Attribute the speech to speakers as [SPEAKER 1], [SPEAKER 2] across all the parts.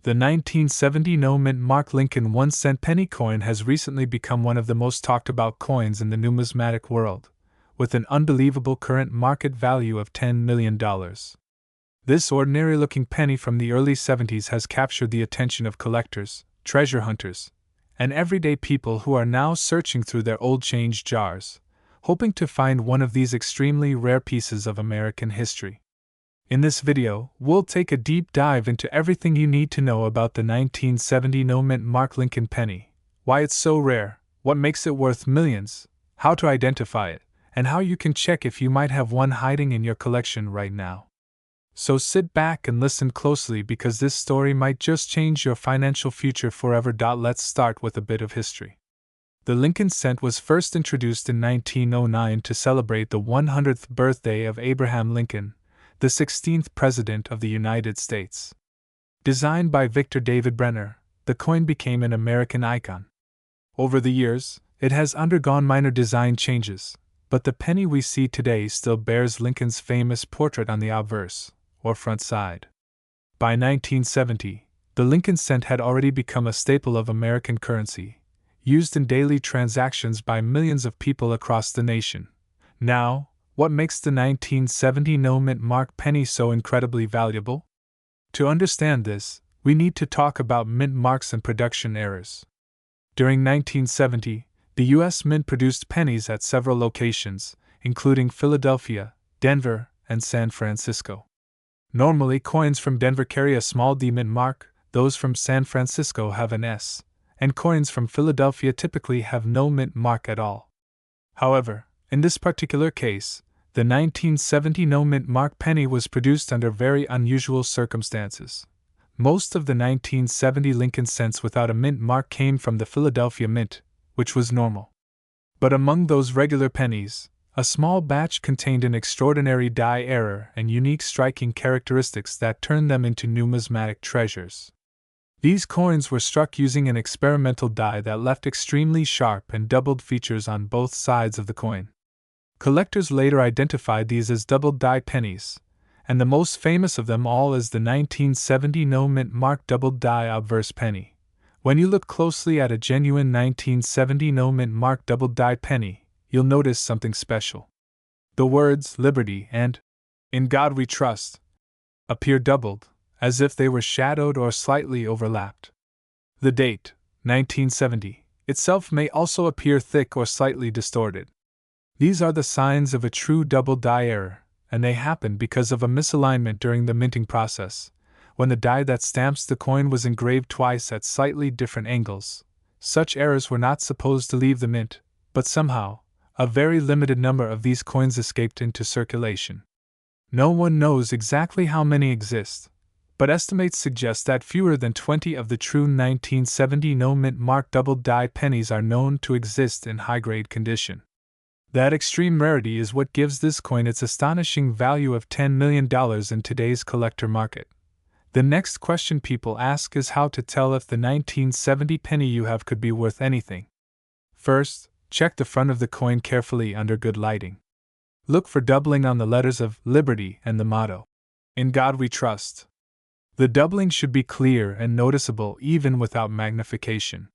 [SPEAKER 1] The 1970 no-mint mark Lincoln 1-cent penny coin has recently become one of the most talked about coins in the numismatic world, with an unbelievable current market value of $10 million. This ordinary-looking penny from the early 70s has captured the attention of collectors, treasure hunters, and everyday people who are now searching through their old change jars, hoping to find one of these extremely rare pieces of American history. In this video, we'll take a deep dive into everything you need to know about the 1970 no-mint mark Lincoln penny, why it's so rare, what makes it worth millions, how to identify it, and how you can check if you might have one hiding in your collection right now. So sit back and listen closely because this story might just change your financial future forever. Let's start with a bit of history. The Lincoln cent was first introduced in 1909 to celebrate the 100th birthday of Abraham Lincoln, the 16th President of the United States. Designed by Victor David Brenner, the coin became an American icon. Over the years, it has undergone minor design changes, but the penny we see today still bears Lincoln's famous portrait on the obverse, or front side. By 1970, the Lincoln cent had already become a staple of American currency, used in daily transactions by millions of people across the nation. Now, what makes the 1970 no-mint mark penny so incredibly valuable? To understand this, we need to talk about mint marks and production errors. During 1970, the U.S. Mint produced pennies at several locations, including Philadelphia, Denver, and San Francisco. Normally, coins from Denver carry a small D mint mark, those from San Francisco have an S, and coins from Philadelphia typically have no mint mark at all. However, in this particular case, the 1970 no-mint mark penny was produced under very unusual circumstances. Most of the 1970 Lincoln cents without a mint mark came from the Philadelphia Mint, which was normal. But among those regular pennies, a small batch contained an extraordinary die error and unique striking characteristics that turned them into numismatic treasures. These coins were struck using an experimental die that left extremely sharp and doubled features on both sides of the coin. Collectors later identified these as double-die pennies, and the most famous of them all is the 1970 no-mint mark double-die obverse penny. When you look closely at a genuine 1970 no-mint mark double-die penny, you'll notice something special. The words "Liberty" and "In God We Trust" appear doubled, as if they were shadowed or slightly overlapped. The date, 1970, itself may also appear thick or slightly distorted. These are the signs of a true double-die error, and they happen because of a misalignment during the minting process, when the die that stamps the coin was engraved twice at slightly different angles. Such errors were not supposed to leave the mint, but somehow, a very limited number of these coins escaped into circulation. No one knows exactly how many exist, but estimates suggest that fewer than 20 of the true 1970 no-mint mark double-die pennies are known to exist in high-grade condition. That extreme rarity is what gives this coin its astonishing value of $10 million in today's collector market. The next question people ask is how to tell if the 1970 penny you have could be worth anything. First, check the front of the coin carefully under good lighting. Look for doubling on the letters of Liberty and the motto, "In God We Trust." The doubling should be clear and noticeable even without magnification.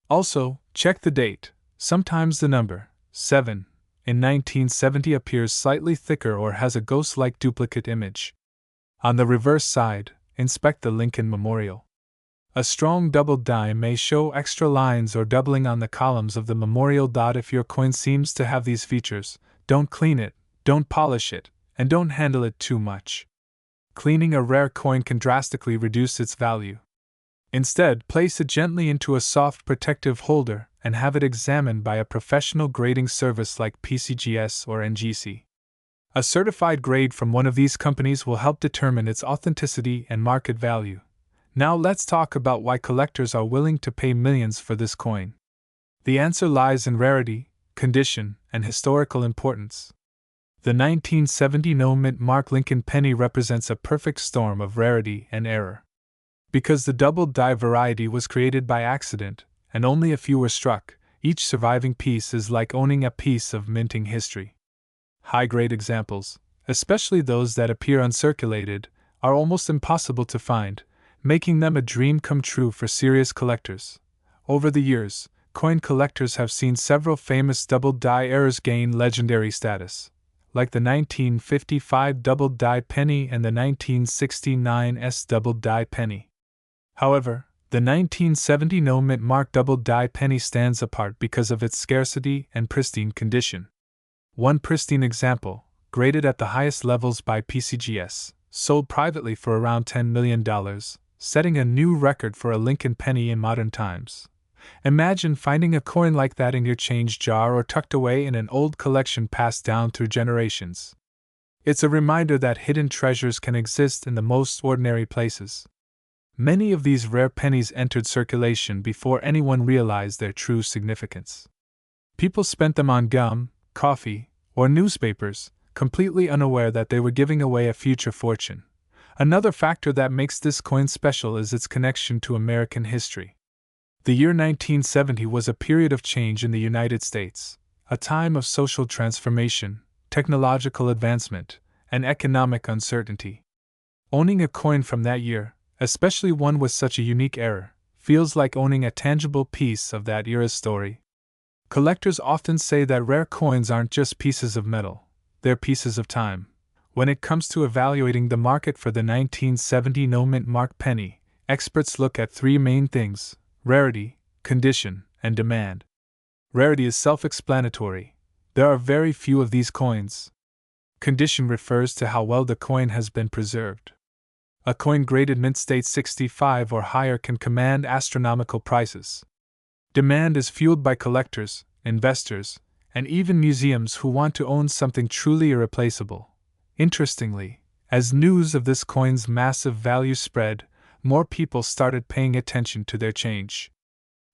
[SPEAKER 1] Also, check the date. Sometimes the number 7 in 1970 appears slightly thicker or has a ghost-like duplicate image. On the reverse side, inspect the Lincoln Memorial. A strong double die may show extra lines or doubling on the columns of the memorial. If your coin seems to have these features, don't clean it, don't polish it, and don't handle it too much. Cleaning a rare coin can drastically reduce its value. Instead, place it gently into a soft protective holder and have it examined by a professional grading service like PCGS or NGC. A certified grade from one of these companies will help determine its authenticity and market value. Now let's talk about why collectors are willing to pay millions for this coin. The answer lies in rarity, condition, and historical importance. The 1970 no-mint mark Lincoln penny represents a perfect storm of rarity and error. Because the double-die variety was created by accident, and only a few were struck, each surviving piece is like owning a piece of minting history. High-grade examples, especially those that appear uncirculated, are almost impossible to find, making them a dream come true for serious collectors. Over the years, coin collectors have seen several famous double-die errors gain legendary status, like the 1955 double-die penny and the 1969's double-die penny. However, the 1970 no-mint mark double-die penny stands apart because of its scarcity and pristine condition. One pristine example, graded at the highest levels by PCGS, sold privately for around $10 million, setting a new record for a Lincoln penny in modern times. Imagine finding a coin like that in your change jar or tucked away in an old collection passed down through generations. It's a reminder that hidden treasures can exist in the most ordinary places. Many of these rare pennies entered circulation before anyone realized their true significance. People spent them on gum, coffee, or newspapers, completely unaware that they were giving away a future fortune. Another factor that makes this coin special is its connection to American history. The year 1970 was a period of change in the United States, a time of social transformation, technological advancement, and economic uncertainty. Owning a coin from that year, especially one with such a unique era, feels like owning a tangible piece of that era's story. Collectors often say that rare coins aren't just pieces of metal, they're pieces of time. When it comes to evaluating the market for the 1970 no-mint mark penny, experts look at three main things: rarity, condition, and demand. Rarity is self-explanatory. There are very few of these coins. Condition refers to how well the coin has been preserved. A coin graded mint state 65 or higher can command astronomical prices. Demand is fueled by collectors, investors, and even museums who want to own something truly irreplaceable. Interestingly, as news of this coin's massive value spread, more people started paying attention to their change.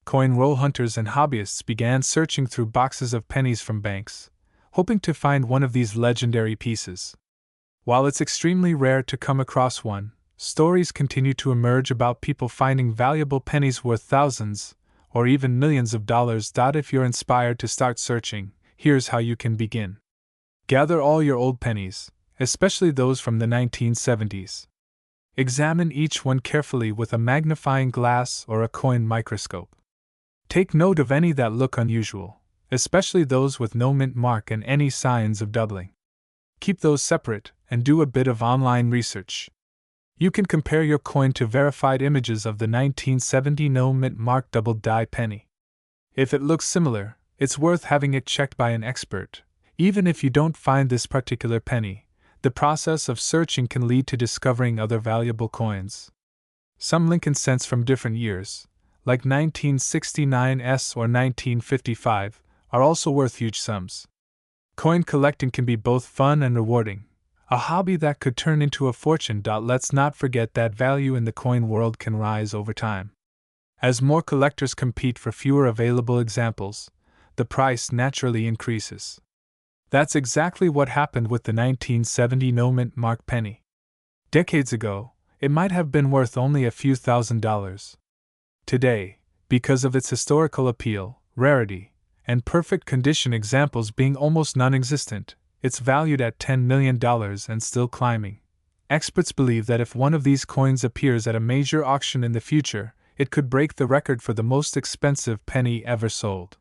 [SPEAKER 1] Coin roll hunters and hobbyists began searching through boxes of pennies from banks, hoping to find one of these legendary pieces. While it's extremely rare to come across one, stories continue to emerge about people finding valuable pennies worth thousands, or even millions of dollars. If you're inspired to start searching, here's how you can begin. Gather all your old pennies, especially those from the 1970s. Examine each one carefully with a magnifying glass or a coin microscope. Take note of any that look unusual, especially those with no mint mark and any signs of doubling. Keep those separate and do a bit of online research. You can compare your coin to verified images of the 1970 no mint mark double die penny. If it looks similar, it's worth having it checked by an expert. Even if you don't find this particular penny, the process of searching can lead to discovering other valuable coins. Some Lincoln cents from different years, like 1969's or 1955, are also worth huge sums. Coin collecting can be both fun and rewarding, a hobby that could turn into a fortune. Let's not forget that value in the coin world can rise over time. As more collectors compete for fewer available examples, the price naturally increases. That's exactly what happened with the 1970 no mint mark penny. Decades ago, it might have been worth only a few $1,000s. Today, because of its historical appeal, rarity, and perfect condition, examples being almost non-existent, it's valued at $10 million and still climbing. Experts believe that if one of these coins appears at a major auction in the future, it could break the record for the most expensive penny ever sold.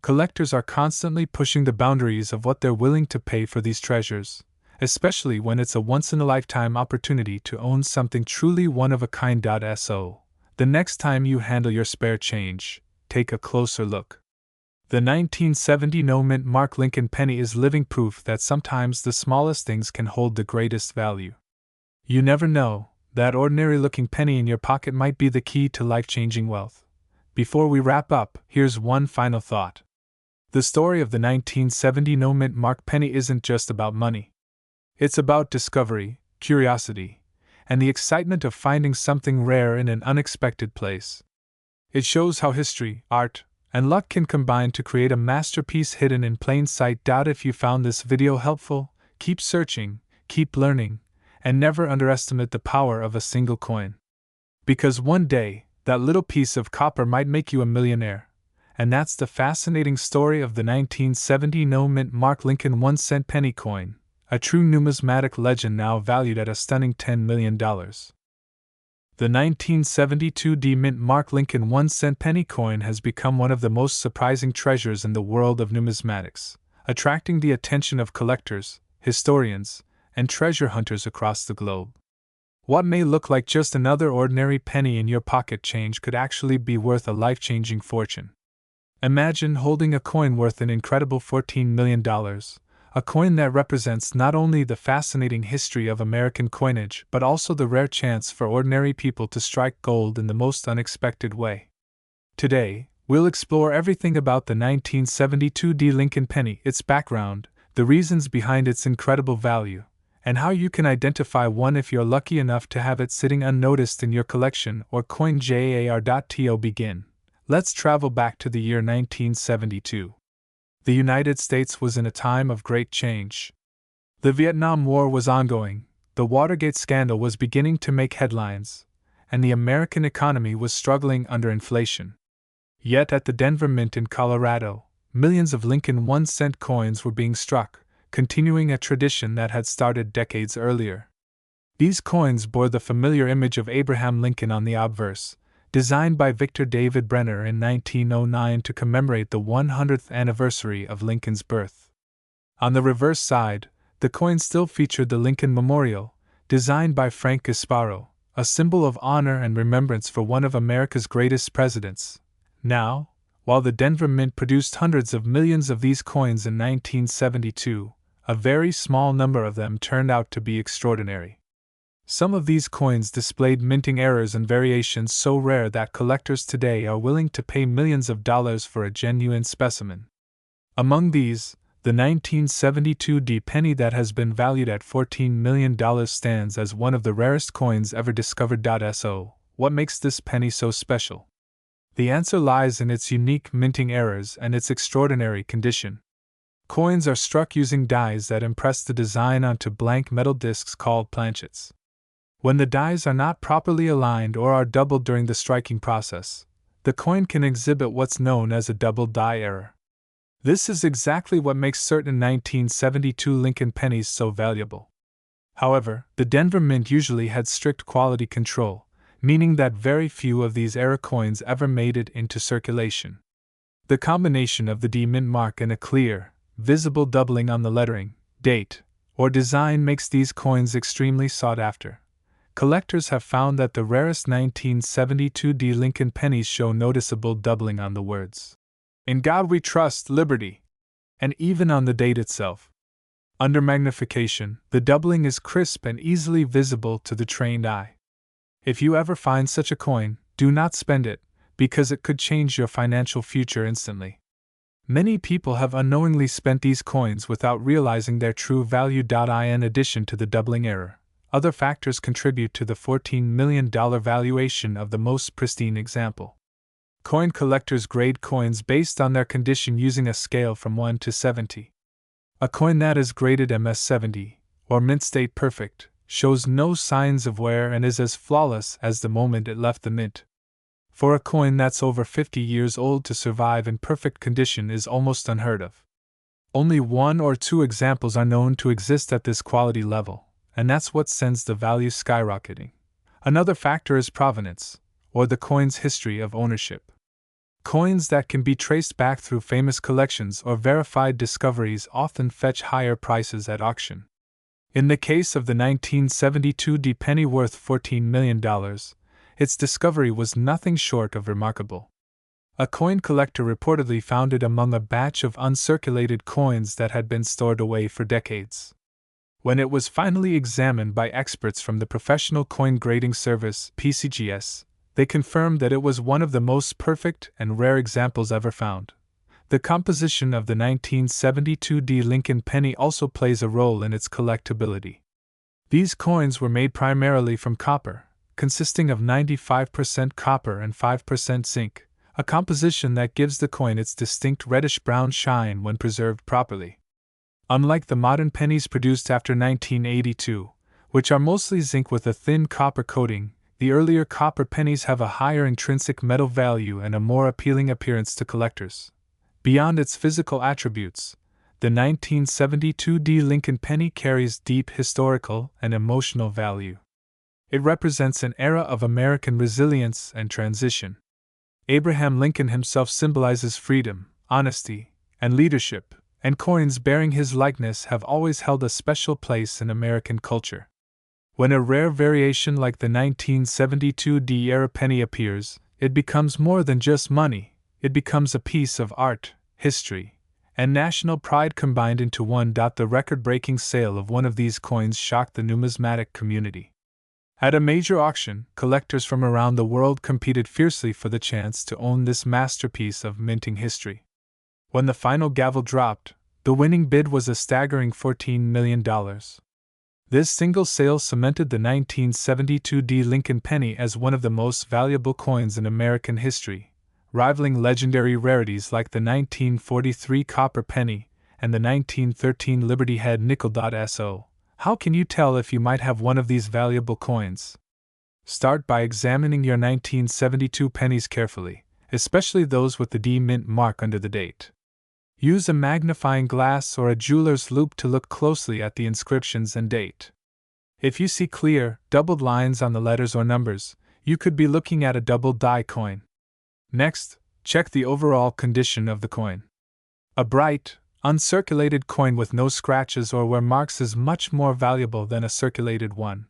[SPEAKER 1] Collectors are constantly pushing the boundaries of what they're willing to pay for these treasures, especially when it's a once-in-a-lifetime opportunity to own something truly one-of-a-kind. So, the next time you handle your spare change, take a closer look. The 1970 no mint mark Lincoln penny is living proof that sometimes the smallest things can hold the greatest value. You never know, that ordinary-looking penny in your pocket might be the key to life-changing wealth. Before we wrap up, here's one final thought. The story of the 1970 no mint mark penny isn't just about money. It's about discovery, curiosity, and the excitement of finding something rare in an unexpected place. It shows how history, art, and luck can combine to create a masterpiece hidden in plain sight. If you found this video helpful, keep searching, keep learning, and never underestimate the power of a single coin. Because one day, that little piece of copper might make you a millionaire. And that's the fascinating story of the 1970 no mint mark Lincoln 1-cent penny coin, a true numismatic legend now valued at a stunning $10 million. The 1972 mint mark Lincoln 1-cent penny coin has become one of the most surprising treasures in the world of numismatics, attracting the attention of collectors, historians, and treasure hunters across the globe. What may look like just another ordinary penny in your pocket change could actually be worth a life-changing fortune. Imagine holding a coin worth an incredible $14 million, a coin that represents not only the fascinating history of American coinage but also the rare chance for ordinary people to strike gold in the most unexpected way. Today, we'll explore everything about the 1972 Lincoln penny, its background, the reasons behind its incredible value, and how you can identify one if you're lucky enough to have it sitting unnoticed in your collection or coinjar.to. Begin. Let's travel back to the year 1972. The United States was in a time of great change. The Vietnam War was ongoing, the Watergate scandal was beginning to make headlines, and the American economy was struggling under inflation. Yet at the Denver Mint in Colorado, millions of Lincoln 1-cent coins were being struck, continuing a tradition that had started decades earlier. These coins bore the familiar image of Abraham Lincoln on the obverse, designed by Victor David Brenner in 1909 to commemorate the 100th anniversary of Lincoln's birth. On the reverse side, the coin still featured the Lincoln Memorial, designed by Frank Gasparo, a symbol of honor and remembrance for one of America's greatest presidents. Now, while the Denver Mint produced hundreds of millions of these coins in 1972, a very small number of them turned out to be extraordinary. Some of these coins displayed minting errors and variations so rare that collectors today are willing to pay millions of dollars for a genuine specimen. Among these, the 1972 penny that has been valued at $14 million stands as one of the rarest coins ever discovered. So, what makes this penny so special? The answer lies in its unique minting errors and its extraordinary condition. Coins are struck using dies that impress the design onto blank metal discs called planchets. When the dies are not properly aligned or are doubled during the striking process, the coin can exhibit what's known as a double die error. This is exactly what makes certain 1972 Lincoln pennies so valuable. However, the Denver Mint usually had strict quality control, meaning that very few of these error coins ever made it into circulation. The combination of the D mint mark and a clear, visible doubling on the lettering, date, or design makes these coins extremely sought after. Collectors have found that the rarest 1972 Lincoln pennies show noticeable doubling on the words, "In God We Trust, Liberty," and even on the date itself. Under magnification, the doubling is crisp and easily visible to the trained eye. If you ever find such a coin, do not spend it, because it could change your financial future instantly. Many people have unknowingly spent these coins without realizing their true value. In addition to the doubling error, other factors contribute to the $14 million valuation of the most pristine example. Coin collectors grade coins based on their condition using a scale from 1 to 70. A coin that is graded MS70, or mint state perfect, shows no signs of wear and is as flawless as the moment it left the mint. For a coin that's over 50 years old to survive in perfect condition is almost unheard of. Only 1 or 2 examples are known to exist at this quality level, and that's what sends the value skyrocketing. Another factor is provenance, or the coin's history of ownership. Coins that can be traced back through famous collections or verified discoveries often fetch higher prices at auction. In the case of the 1972 penny worth $14 million, its discovery was nothing short of remarkable. A coin collector reportedly found it among a batch of uncirculated coins that had been stored away for decades. When it was finally examined by experts from the Professional Coin Grading Service (PCGS), they confirmed that it was one of the most perfect and rare examples ever found. The composition of the 1972 Lincoln penny also plays a role in its collectability. These coins were made primarily from copper, consisting of 95% copper and 5% zinc, a composition that gives the coin its distinct reddish-brown shine when preserved properly. Unlike the modern pennies produced after 1982, which are mostly zinc with a thin copper coating, the earlier copper pennies have a higher intrinsic metal value and a more appealing appearance to collectors. Beyond its physical attributes, the 1972 Lincoln penny carries deep historical and emotional value. It represents an era of American resilience and transition. Abraham Lincoln himself symbolizes freedom, honesty, and leadership, and coins bearing his likeness have always held a special place in American culture. When a rare variation like the 1972 D-era penny appears, it becomes more than just money, it becomes a piece of art, history, and national pride combined into one. The record-breaking sale of one of these coins shocked the numismatic community. At a major auction, collectors from around the world competed fiercely for the chance to own this masterpiece of minting history. When the final gavel dropped, the winning bid was a staggering $14 million. This single sale cemented the 1972 D Lincoln penny as one of the most valuable coins in American history, rivaling legendary rarities like the 1943 copper penny and the 1913 Liberty Head nickel. So, how can you tell if you might have one of these valuable coins? Start by examining your 1972 pennies carefully, especially those with the D mint mark under the date. Use a magnifying glass or a jeweler's loupe to look closely at the inscriptions and date. If you see clear, doubled lines on the letters or numbers, you could be looking at a double die coin. Next, check the overall condition of the coin. A bright, uncirculated coin with no scratches or wear marks is much more valuable than a circulated one.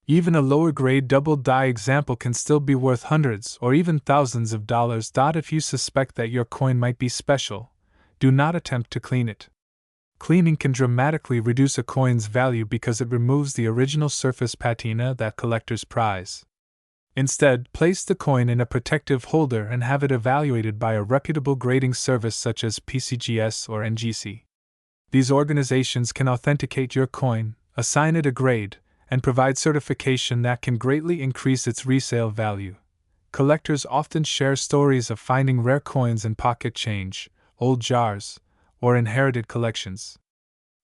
[SPEAKER 1] Even a lower-grade double die example can still be worth hundreds or even thousands of dollars. If you suspect that your coin might be special, do not attempt to clean it. Cleaning can dramatically reduce a coin's value because it removes the original surface patina that collectors prize. Instead, place the coin in a protective holder and have it evaluated by a reputable grading service such as PCGS or NGC. These organizations can authenticate your coin, assign it a grade, and provide certification that can greatly increase its resale value. Collectors often share stories of finding rare coins in pocket change, old jars, or inherited collections.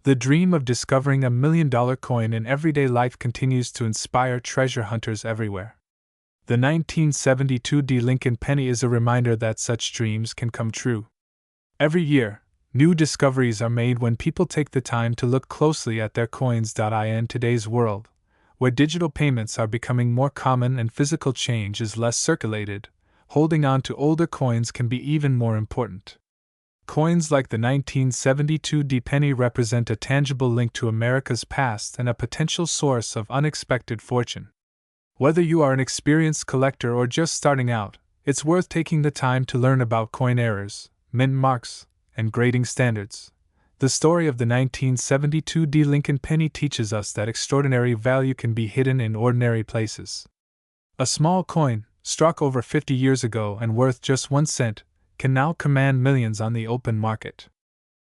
[SPEAKER 1] The dream of discovering $1 million coin in everyday life continues to inspire treasure hunters everywhere. The 1972 D Lincoln penny is a reminder that such dreams can come true. Every year, new discoveries are made when people take the time to look closely at their coins. In today's world, where digital payments are becoming more common and physical change is less circulated, holding on to older coins can be even more important. Coins like the 1972 D penny represent a tangible link to America's past and a potential source of unexpected fortune. Whether you are an experienced collector or just starting out, it's worth taking the time to learn about coin errors, mint marks, and grading standards. The story of the 1972 D Lincoln penny teaches us that extraordinary value can be hidden in ordinary places. A small coin, struck over 50 years ago and worth just 1 cent, can now command millions on the open market.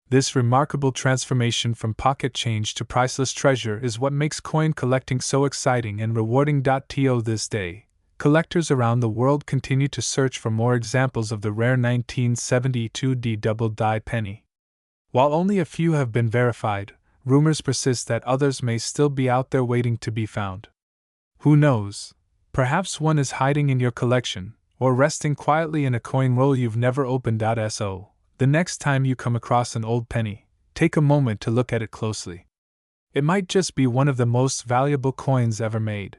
[SPEAKER 1] This remarkable transformation from pocket change to priceless treasure is what makes coin collecting so exciting and rewarding. To this day, collectors around the world continue to search for more examples of the rare 1972 D double die penny. While only a few have been verified, rumors persist that others may still be out there waiting to be found. Who knows? Perhaps one is hiding in your collection, or resting quietly in a coin roll you've never opened. So, the next time you come across an old penny, take a moment to look at it closely. It might just be one of the most valuable coins ever made.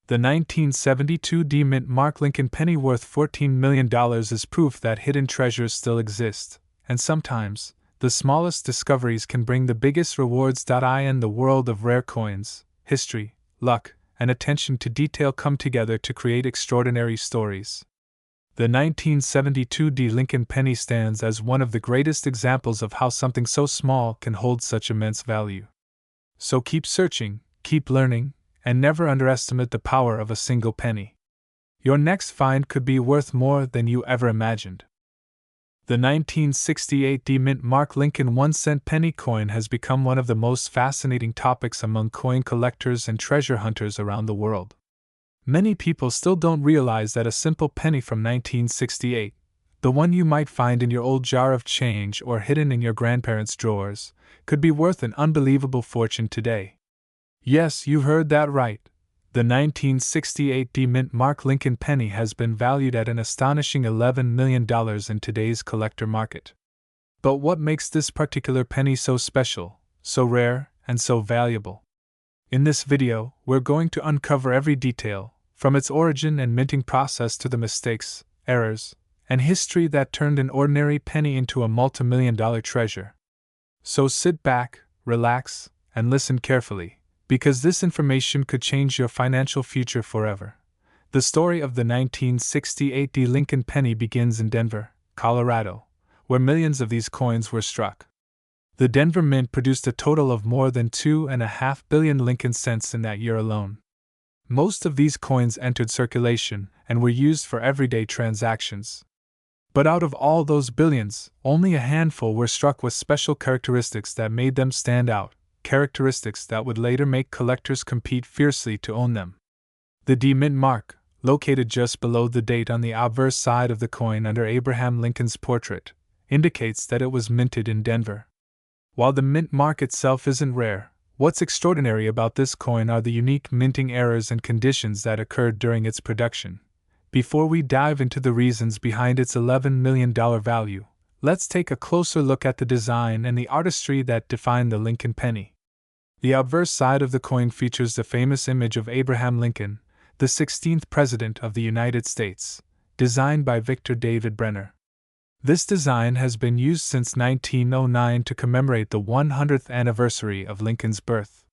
[SPEAKER 1] The 1972 D mint mark Lincoln penny worth $14 million is proof that hidden treasures still exist, and sometimes, the smallest discoveries can bring the biggest rewards. In the world of rare coins, history, luck, and attention to detail come together to create extraordinary stories. The 1972 D Lincoln penny stands as one of the greatest examples of how something so small can hold such immense value. So keep searching, keep learning, and never underestimate the power of a single penny. Your next find could be worth more than you ever imagined. The 1968 D mint mark Lincoln 1-cent penny coin has become one of the most fascinating topics among coin collectors and treasure hunters around the world. Many people still don't realize that a simple penny from 1968, the one you might find in your old jar of change or hidden in your grandparents' drawers, could be worth an unbelievable fortune today. Yes, you heard that right. The 1968 D mint mark Lincoln penny has been valued at an astonishing $11 million in today's collector market. But what makes this particular penny so special, so rare, and so valuable? In this video, we're going to uncover every detail, from its origin and minting process to the mistakes, errors, and history that turned an ordinary penny into a multi-million-dollar treasure. So sit back, relax, and listen carefully, because this information could change your financial future forever. The story of the 1968 Lincoln penny begins in Denver, Colorado, where millions of these coins were struck. The Denver Mint produced a total of more than 2.5 billion Lincoln cents in that year alone. Most of these coins entered circulation and were used for everyday transactions. But out of all those billions, only a handful were struck with special characteristics that made them stand out, characteristics that would later make collectors compete fiercely to own them. The D mint mark, located just below the date on the obverse side of the coin under Abraham Lincoln's portrait, indicates that it was minted in Denver. While the mint mark itself isn't rare, what's extraordinary about this coin are the unique minting errors and conditions that occurred during its production. Before we dive into the reasons behind its $11 million value, let's take a closer look at the design and the artistry that define the Lincoln penny. The obverse side of the coin features the famous image of Abraham Lincoln, the 16th President of the United States, designed by Victor David Brenner. This design has been used since 1909 to commemorate the 100th anniversary of Lincoln's birth.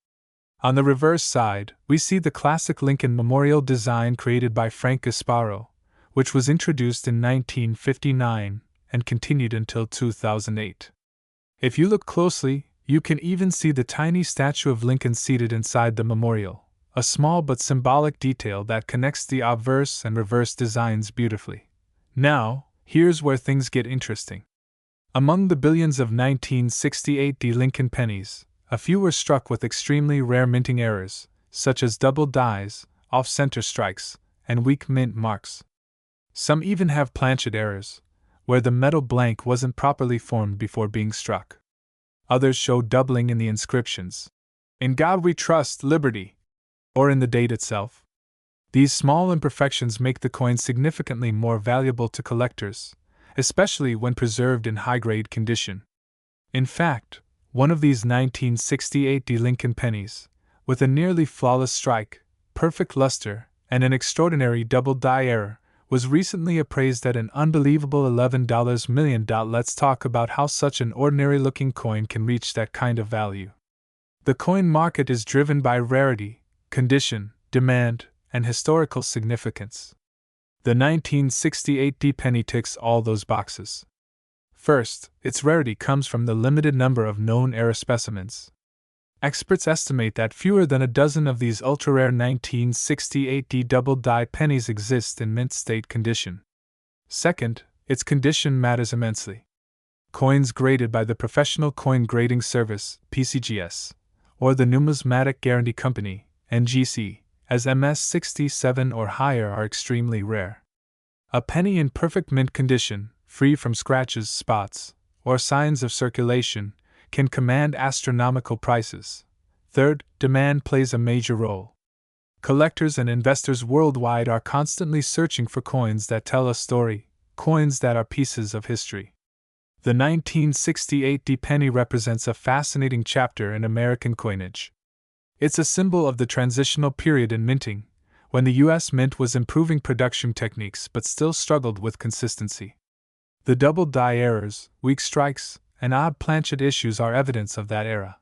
[SPEAKER 1] On the reverse side, we see the classic Lincoln Memorial design created by Frank Gasparo, which was introduced in 1959 and continued until 2008. If you look closely, you can even see the tiny statue of Lincoln seated inside the memorial, a small but symbolic detail that connects the obverse and reverse designs beautifully. Now, here's where things get interesting. Among the billions of 1968 Lincoln pennies, a few were struck with extremely rare minting errors, such as double dies, off-center strikes, and weak mint marks. Some even have planchet errors, where the metal blank wasn't properly formed before being struck. Others show doubling in the inscriptions. "In God We Trust, Liberty," or in the date itself. These small imperfections make the coin significantly more valuable to collectors, especially when preserved in high-grade condition. In fact, one of these 1968 Lincoln pennies, with a nearly flawless strike, perfect luster, and an extraordinary double die error, was recently appraised at an unbelievable $11 million. Let's talk about how such an ordinary-looking coin can reach that kind of value. The coin market is driven by rarity, condition, demand, and historical significance. The 1968 penny ticks all those boxes. First, its rarity comes from the limited number of known error specimens. Experts estimate that fewer than a dozen of these ultra-rare 1968 double-die pennies exist in mint state condition. Second, its condition matters immensely. Coins graded by the Professional Coin Grading Service, PCGS, or the Numismatic Guarantee Company, NGC, as MS67 or higher are extremely rare. A penny in perfect mint condition, free from scratches, spots, or signs of circulation, can command astronomical prices. Third, demand plays a major role. Collectors and investors worldwide are constantly searching for coins that tell a story, coins that are pieces of history. The 1968 penny represents a fascinating chapter in American coinage. It's a symbol of the transitional period in minting, when the U.S. Mint was improving production techniques but still struggled with consistency. The double die errors, weak strikes, and odd planchet issues are evidence of that era.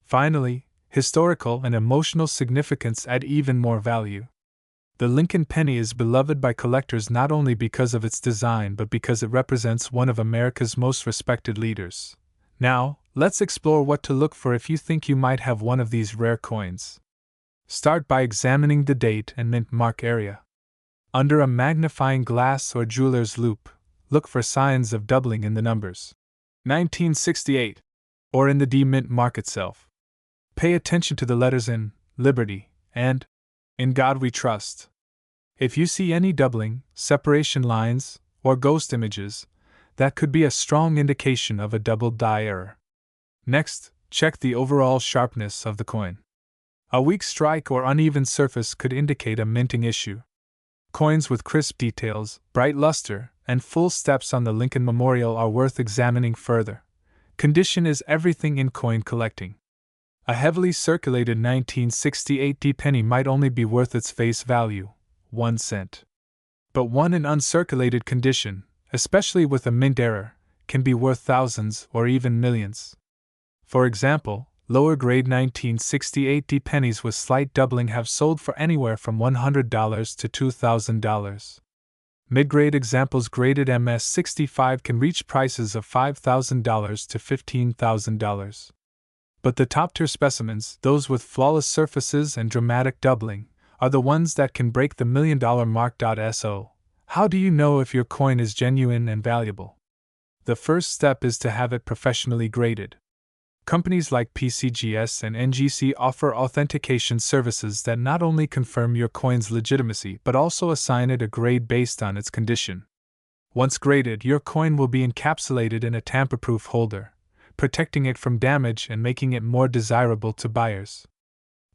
[SPEAKER 1] Finally, historical and emotional significance add even more value. The Lincoln penny is beloved by collectors not only because of its design but because it represents one of America's most respected leaders. Now, let's explore what to look for if you think you might have one of these rare coins. Start by examining the date and mint mark area. Under a magnifying glass or jeweler's loupe, look for signs of doubling in the numbers. 1968, or in the D mint mark itself. Pay attention to the letters in Liberty and In God We Trust. If you see any doubling, separation lines, or ghost images, that could be a strong indication of a double die error. Next, check the overall sharpness of the coin. A weak strike or uneven surface could indicate a minting issue. Coins with crisp details, bright luster, and full steps on the Lincoln Memorial are worth examining further. Condition is everything in coin collecting. A heavily circulated 1968 penny might only be worth its face value, 1 cent. But one in uncirculated condition, especially with a mint error, can be worth thousands or even millions. For example, lower grade 1968 pennies with slight doubling have sold for anywhere from $100 to $2,000. Mid-grade examples graded MS65 can reach prices of $5,000 to $15,000. But the top-tier specimens, those with flawless surfaces and dramatic doubling, are the ones that can break the million-dollar mark. So, how do you know if your coin is genuine and valuable? The first step is to have it professionally graded. Companies like PCGS and NGC offer authentication services that not only confirm your coin's legitimacy but also assign it a grade based on its condition. Once graded, your coin will be encapsulated in a tamper-proof holder, protecting it from damage and making it more desirable to buyers.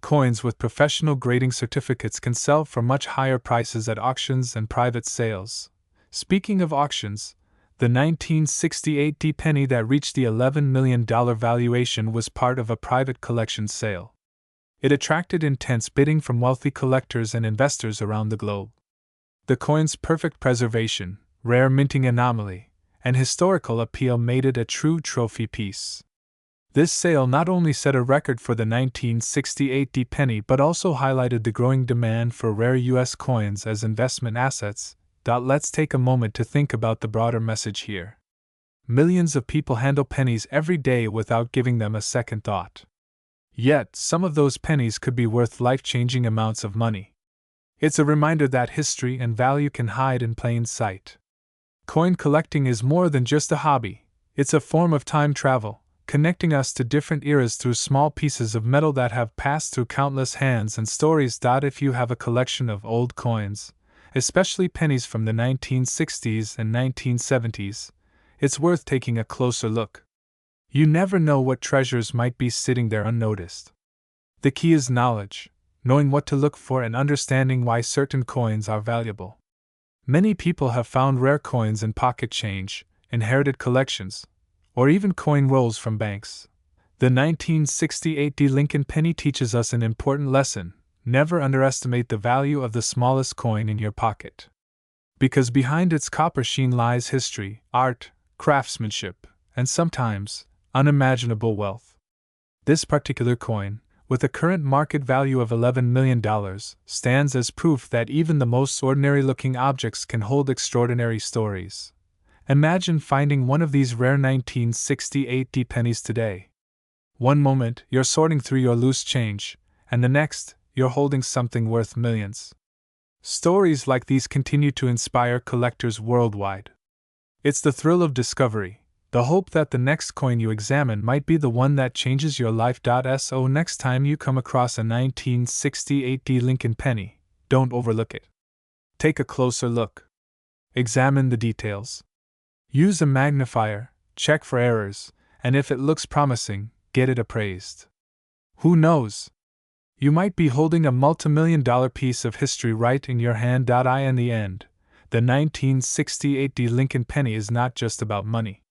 [SPEAKER 1] Coins with professional grading certificates can sell for much higher prices at auctions and private sales. Speaking of auctions, the 1968 penny that reached the $11 million valuation was part of a private collection sale. It attracted intense bidding from wealthy collectors and investors around the globe. The coin's perfect preservation, rare minting anomaly, and historical appeal made it a true trophy piece. This sale not only set a record for the 1968 penny but also highlighted the growing demand for rare U.S. coins as investment assets. Let's take a moment to think about the broader message here. Millions of people handle pennies every day without giving them a second thought. Yet, some of those pennies could be worth life-changing amounts of money. It's a reminder that history and value can hide in plain sight. Coin collecting is more than just a hobby, it's a form of time travel, connecting us to different eras through small pieces of metal that have passed through countless hands and stories. If you have a collection of old coins, especially pennies from the 1960s and 1970s, it's worth taking a closer look. You never know what treasures might be sitting there unnoticed. The key is knowledge, knowing what to look for and understanding why certain coins are valuable. Many people have found rare coins in pocket change, inherited collections, or even coin rolls from banks. The 1968 Lincoln penny teaches us an important lesson: never underestimate the value of the smallest coin in your pocket. Because behind its copper sheen lies history, art, craftsmanship, and sometimes unimaginable wealth. This particular coin, with a current market value of $11 million, stands as proof that even the most ordinary-looking objects can hold extraordinary stories. Imagine finding one of these rare 1968 pennies today. One moment, you're sorting through your loose change, and the next, you're holding something worth millions. Stories like these continue to inspire collectors worldwide. It's the thrill of discovery, the hope that the next coin you examine might be the one that changes your life. So next time you come across a 1968 Lincoln penny, don't overlook it. Take a closer look. Examine the details. Use a magnifier, check for errors, and if it looks promising, get it appraised. Who knows? You might be holding a multi-million-dollar piece of history right in your hand. In the end, the 1968 Lincoln penny is not just about money.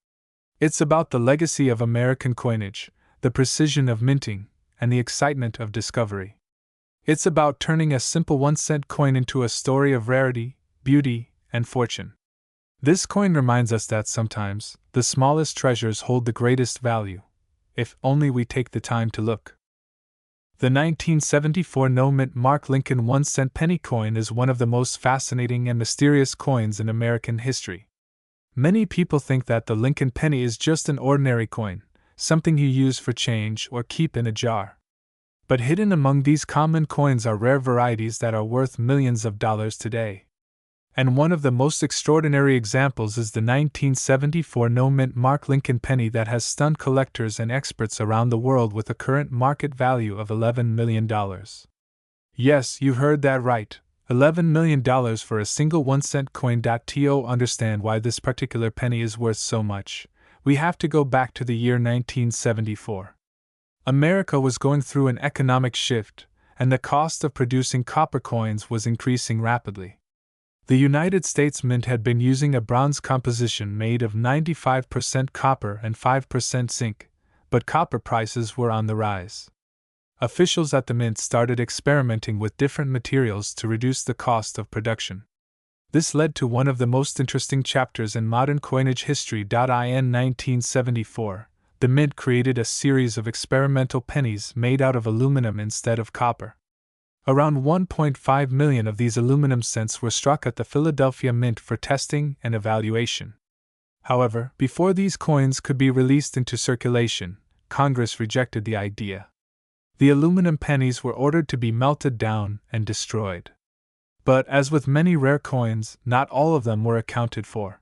[SPEAKER 1] It's about the legacy of American coinage, the precision of minting, and the excitement of discovery. It's about turning a simple 1-cent coin into a story of rarity, beauty, and fortune. This coin reminds us that sometimes, the smallest treasures hold the greatest value, if only we take the time to look. The 1974 no-mint Mark Lincoln 1-cent penny coin is one of the most fascinating and mysterious coins in American history. Many people think that the Lincoln penny is just an ordinary coin, something you use for change or keep in a jar. But hidden among these common coins are rare varieties that are worth millions of dollars today. And one of the most extraordinary examples is the 1974 no-mint Mark Lincoln penny that has stunned collectors and experts around the world with a current market value of $11 million. Yes, you heard that right. $11 million for a single 1-cent coin. To understand why this particular penny is worth so much, we have to go back to the year 1974. America was going through an economic shift, and the cost of producing copper coins was increasing rapidly. The United States Mint had been using a bronze composition made of 95% copper and 5% zinc, but copper prices were on the rise. officials at the mint started experimenting with different materials to reduce the cost of production. This led to one of the most interesting chapters in modern coinage history. In 1974, the mint created a series of experimental pennies made out of aluminum instead of copper. Around 1.5 million of these aluminum cents were struck at the Philadelphia Mint for testing and evaluation. However, before these coins could be released into circulation, Congress rejected the idea. The aluminum pennies were ordered to be melted down and destroyed. But, as with many rare coins, not all of them were accounted for.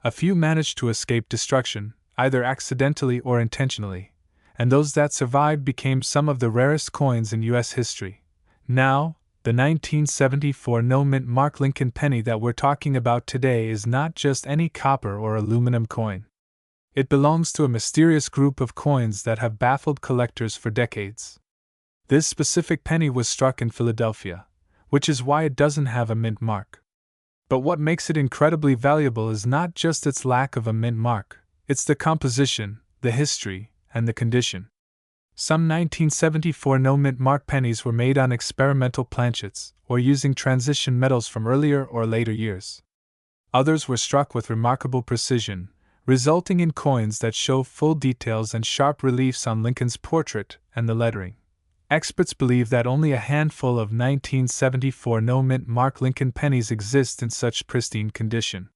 [SPEAKER 1] A few managed to escape destruction, either accidentally or intentionally, and those that survived became some of the rarest coins in U.S. history. Now, the 1974 no-mint Mark Lincoln penny that we're talking about today is not just any copper or aluminum coin. It belongs to a mysterious group of coins that have baffled collectors for decades. This specific penny was struck in Philadelphia, which is why it doesn't have a mint mark. But what makes it incredibly valuable is not just its lack of a mint mark, it's the composition, the history, and the condition. Some 1974 no-mint mark pennies were made on experimental planchets, or using transition metals from earlier or later years. Others were struck with remarkable precision, resulting in coins that show full details and sharp reliefs on Lincoln's portrait and the lettering. Experts believe that only a handful of 1974 no-mint Mark Lincoln pennies exist in such pristine condition.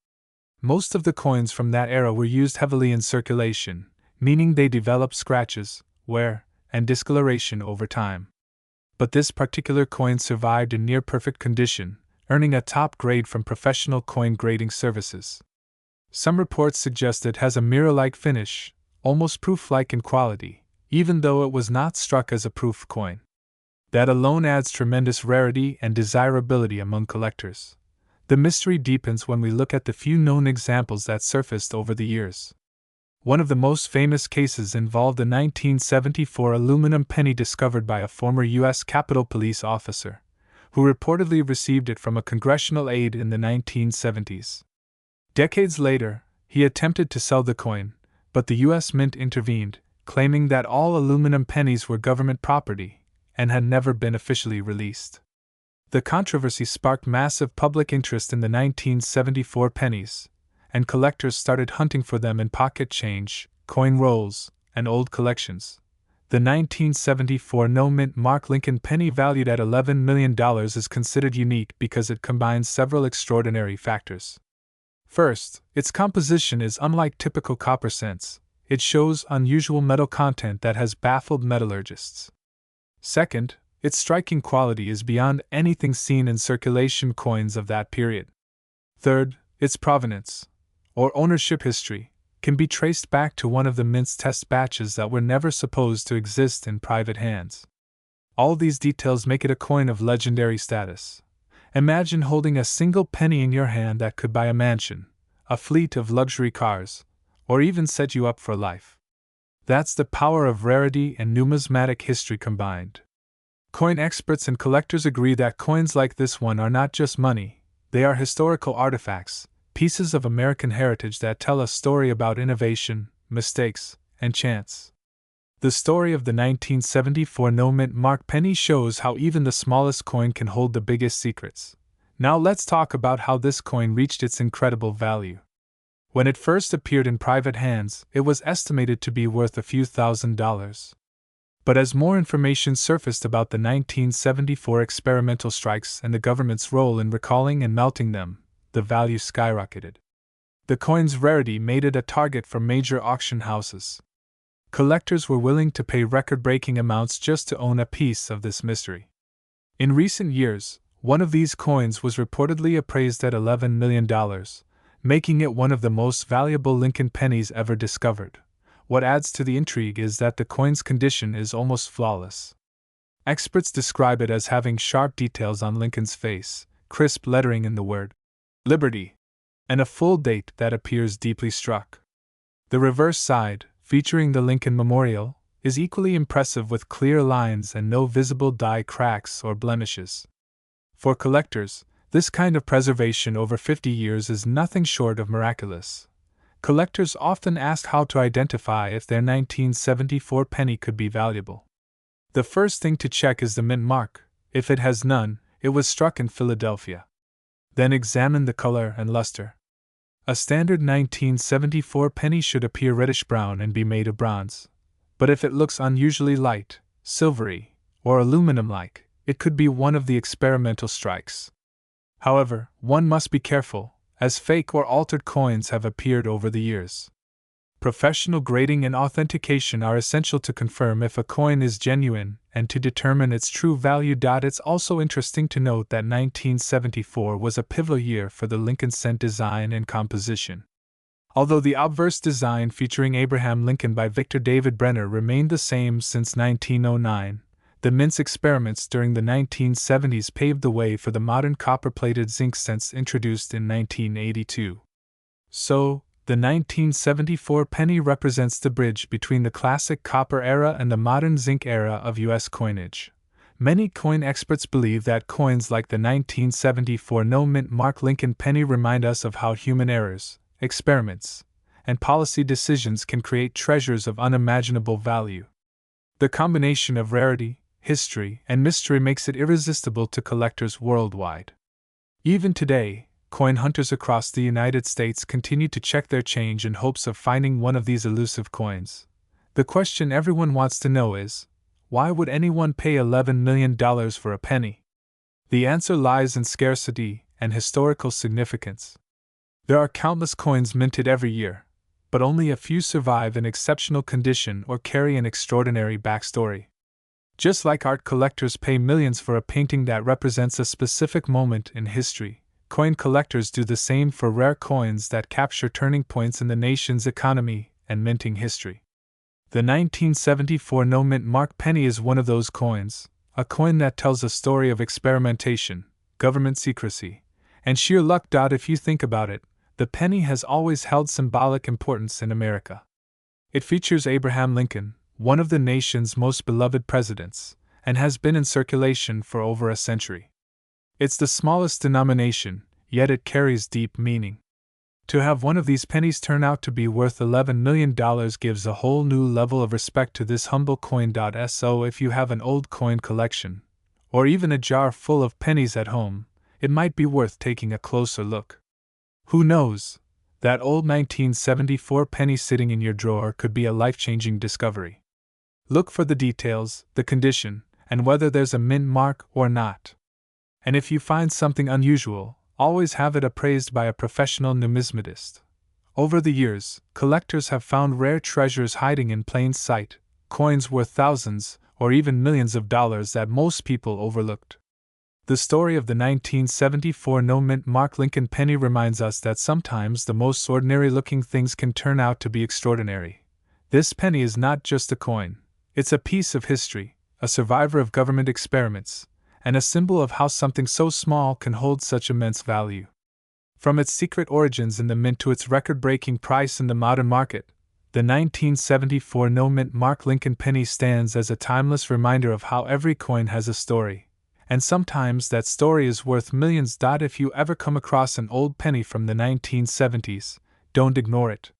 [SPEAKER 1] Most of the coins from that era were used heavily in circulation, meaning they developed scratches, wear, and discoloration over time. But this particular coin survived in near-perfect condition, earning a top grade from professional coin grading services. Some reports suggest it has a mirror-like finish, almost proof-like in quality, even though it was not struck as a proof coin. That alone adds tremendous rarity and desirability among collectors. The mystery deepens when we look at the few known examples that surfaced over the years. One of the most famous cases involved a 1974 aluminum penny discovered by a former U.S. Capitol Police officer, who reportedly received it from a congressional aide in the 1970s. Decades later, he attempted to sell the coin, but the U.S. Mint intervened, claiming that all aluminum pennies were government property and had never been officially released. The controversy sparked massive public interest in the 1974 pennies, and collectors started hunting for them in pocket change, coin rolls, and old collections. The 1974 no-mint Mark Lincoln penny, valued at $11 million, is considered unique because it combines several extraordinary factors. First, its composition is unlike typical copper cents. It shows unusual metal content that has baffled metallurgists. Second, its striking quality is beyond anything seen in circulation coins of that period. Third, its provenance, or ownership history, can be traced back to one of the mint's test batches that were never supposed to exist in private hands. All these details make it a coin of legendary status. Imagine holding a single penny in your hand that could buy a mansion, a fleet of luxury cars, or even set you up for life. That's the power of rarity and numismatic history combined. Coin experts and collectors agree that coins like this one are not just money, they are historical artifacts, pieces of American heritage that tell a story about innovation, mistakes, and chance. The story of the 1974 no-mint Mark penny shows how even the smallest coin can hold the biggest secrets. Now let's talk about how this coin reached its incredible value. When it first appeared in private hands, it was estimated to be worth a few $1,000s. But as more information surfaced about the 1974 experimental strikes and the government's role in recalling and melting them, the value skyrocketed. The coin's rarity made it a target for major auction houses. Collectors were willing to pay record-breaking amounts just to own a piece of this mystery. In recent years, one of these coins was reportedly appraised at $11 million, making it one of the most valuable Lincoln pennies ever discovered. What adds to the intrigue is that the coin's condition is almost flawless. Experts describe it as having sharp details on Lincoln's face, crisp lettering in the word Liberty, and a full date that appears deeply struck. The reverse side, featuring the Lincoln Memorial, is equally impressive with clear lines and no visible die cracks or blemishes. For collectors, this kind of preservation over 50 years is nothing short of miraculous. Collectors often ask how to identify if their 1974 penny could be valuable. The first thing to check is the mint mark. If it has none, it was struck in Philadelphia. Then examine the color and luster. A standard 1974 penny should appear reddish-brown and be made of bronze. But if it looks unusually light, silvery, or aluminum-like, it could be one of the experimental strikes. However, one must be careful, as fake or altered coins have appeared over the years. Professional grading and authentication are essential to confirm if a coin is genuine and to determine its true value. It's also interesting to note that 1974 was a pivotal year for the Lincoln cent design and composition. Although the obverse design featuring Abraham Lincoln by Victor David Brenner remained the same since 1909, the mint's experiments during the 1970s paved the way for the modern copper-plated zinc cents introduced in 1982. So, the 1974 penny represents the bridge between the classic copper era and the modern zinc era of U.S. coinage. Many coin experts believe that coins like the 1974 no-mint mark Lincoln penny remind us of how human errors, experiments, and policy decisions can create treasures of unimaginable value. The combination of rarity, history, and mystery makes it irresistible to collectors worldwide. Even today, coin hunters across the United States continue to check their change in hopes of finding one of these elusive coins. The question everyone wants to know is, why would anyone pay $11 million for a penny? The answer lies in scarcity and historical significance. There are countless coins minted every year, but only a few survive in exceptional condition or carry an extraordinary backstory. Just like art collectors pay millions for a painting that represents a specific moment in history, coin collectors do the same for rare coins that capture turning points in the nation's economy and minting history. The 1974 no-mint mark penny is one of those coins, a coin that tells a story of experimentation, government secrecy, and sheer luck. If you think about it, the penny has always held symbolic importance in America. It features Abraham Lincoln, one of the nation's most beloved presidents, and has been in circulation for over a century. It's the smallest denomination, yet it carries deep meaning. To have one of these pennies turn out to be worth $11 million gives a whole new level of respect to this humble coin. So if you have an old coin collection, or even a jar full of pennies at home, it might be worth taking a closer look. Who knows? That old 1974 penny sitting in your drawer could be a life-changing discovery. Look for the details, the condition, and whether there's a mint mark or not. And if you find something unusual, always have it appraised by a professional numismatist. Over the years, collectors have found rare treasures hiding in plain sight, coins worth thousands or even millions of dollars that most people overlooked. The story of the 1974 no-mint mark Lincoln penny reminds us that sometimes the most ordinary-looking things can turn out to be extraordinary. This penny is not just a coin. It's a piece of history, a survivor of government experiments, and a symbol of how something so small can hold such immense value. From its secret origins in the mint to its record-breaking price in the modern market, the 1974 no-mint mark Lincoln penny stands as a timeless reminder of how every coin has a story, and sometimes that story is worth millions. If you ever come across an old penny from the 1970s, don't ignore it.